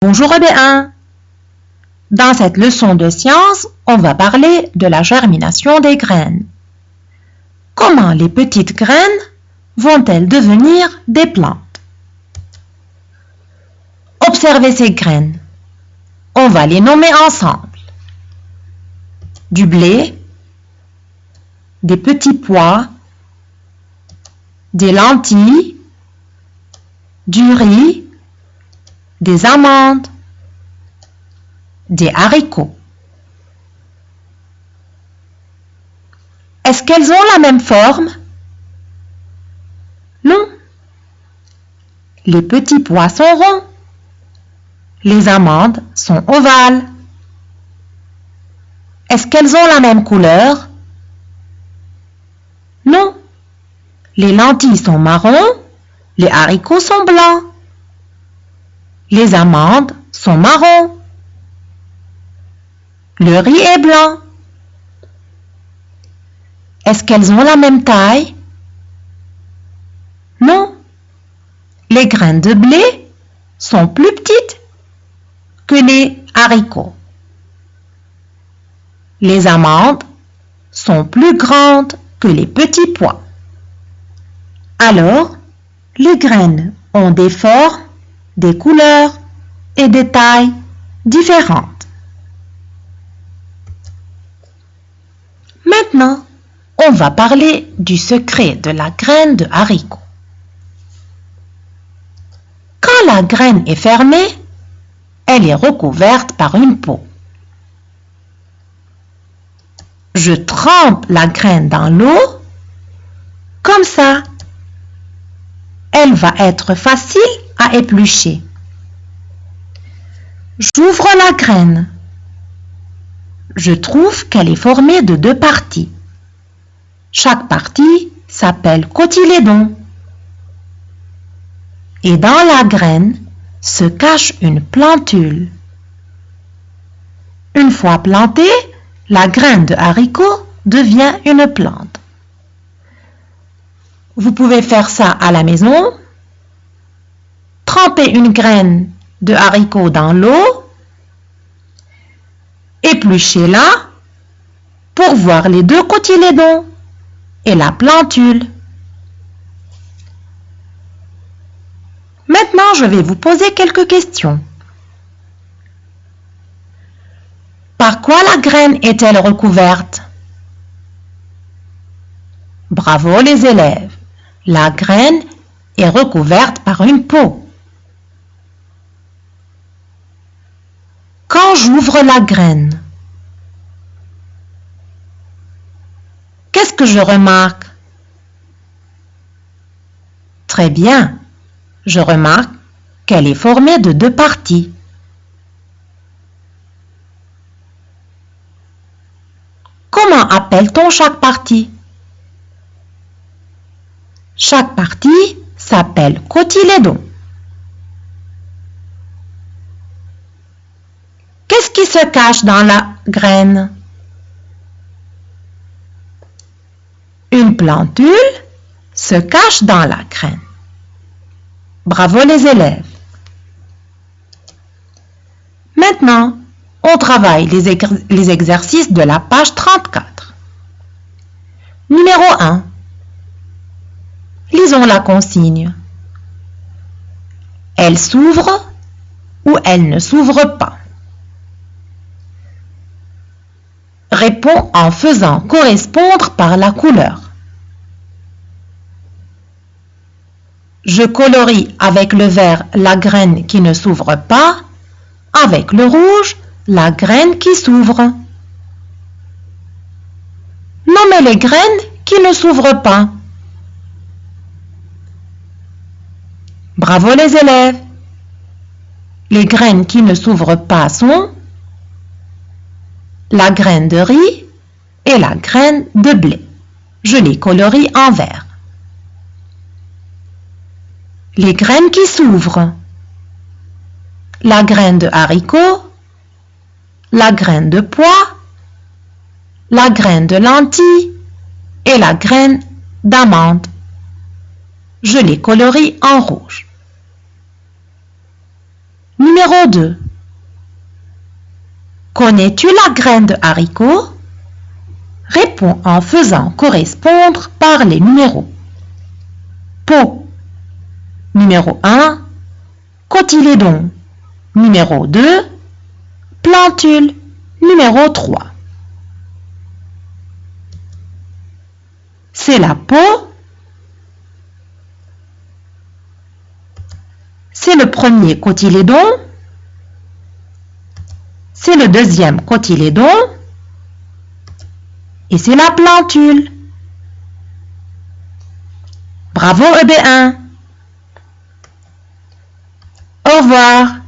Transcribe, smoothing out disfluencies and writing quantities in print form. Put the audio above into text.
Bonjour B1. Dans cette leçon de sciences, on va parler de la germination des graines. Comment les petites graines vont-elles devenir des plantes? Observez ces graines. On va les nommer ensemble. Du blé, des petits pois, des lentilles, du riz, des amandes, des haricots. Est-ce qu'elles ont la même forme? Non. Les petits pois sont ronds. Les amandes sont ovales. Est-ce qu'elles ont la même couleur? Non. Les lentilles sont marrons, les haricots sont blancs. Les amandes sont marrons. Le riz est blanc. Est-ce qu'elles ont la même taille? Non. Les graines de blé sont plus petites que les haricots. Les amandes sont plus grandes que les petits pois. Alors, les graines ont des formes, des couleurs et des tailles différentes. Maintenant, on va parler du secret de la graine de haricot. Quand la graine est fermée, elle est recouverte par une peau. Je trempe la graine dans l'eau, comme ça, elle va être facile à éplucher. J'ouvre la graine. Je trouve qu'elle est formée de deux parties. Chaque partie s'appelle cotylédon. Et dans la graine se cache une plantule. Une fois plantée, la graine de haricot devient une plante. Vous pouvez faire ça à la maison. Trempez une graine de haricot dans l'eau. Épluchez-la pour voir les deux cotylédons et la plantule. Maintenant, je vais vous poser quelques questions. Par quoi la graine est-elle recouverte? Bravo les élèves! La graine est recouverte par une peau. Quand j'ouvre la graine, qu'est-ce que je remarque? Très bien, je remarque qu'elle est formée de deux parties. Comment appelle-t-on chaque partie? Chaque partie s'appelle cotylédon. Qu'est-ce qui se cache dans la graine? Une plantule se cache dans la graine. Bravo les élèves! Maintenant, on travaille les exercices de la page 34. Numéro 1. Lisons la consigne. Elle s'ouvre ou elle ne s'ouvre pas. Réponds en faisant correspondre par la couleur. Je colorie avec le vert la graine qui ne s'ouvre pas, avec le rouge la graine qui s'ouvre. Nommez les graines qui ne s'ouvrent pas. Bravo les élèves! Les graines qui ne s'ouvrent pas sont la graine de riz et la graine de blé. Je les colorie en vert. Les graines qui s'ouvrent. La graine de haricot, la graine de pois, la graine de lentilles et la graine d'amande. Je les colorie en rouge. Numéro 2. Connais-tu la graine de haricot? Réponds en faisant correspondre par les numéros. Pot. Numéro 1. Cotylédon. Numéro 2. Plantule. Numéro 3. C'est la peau. C'est le premier cotylédon. C'est le deuxième cotylédon. Et c'est la plantule. Bravo EB1. Au revoir.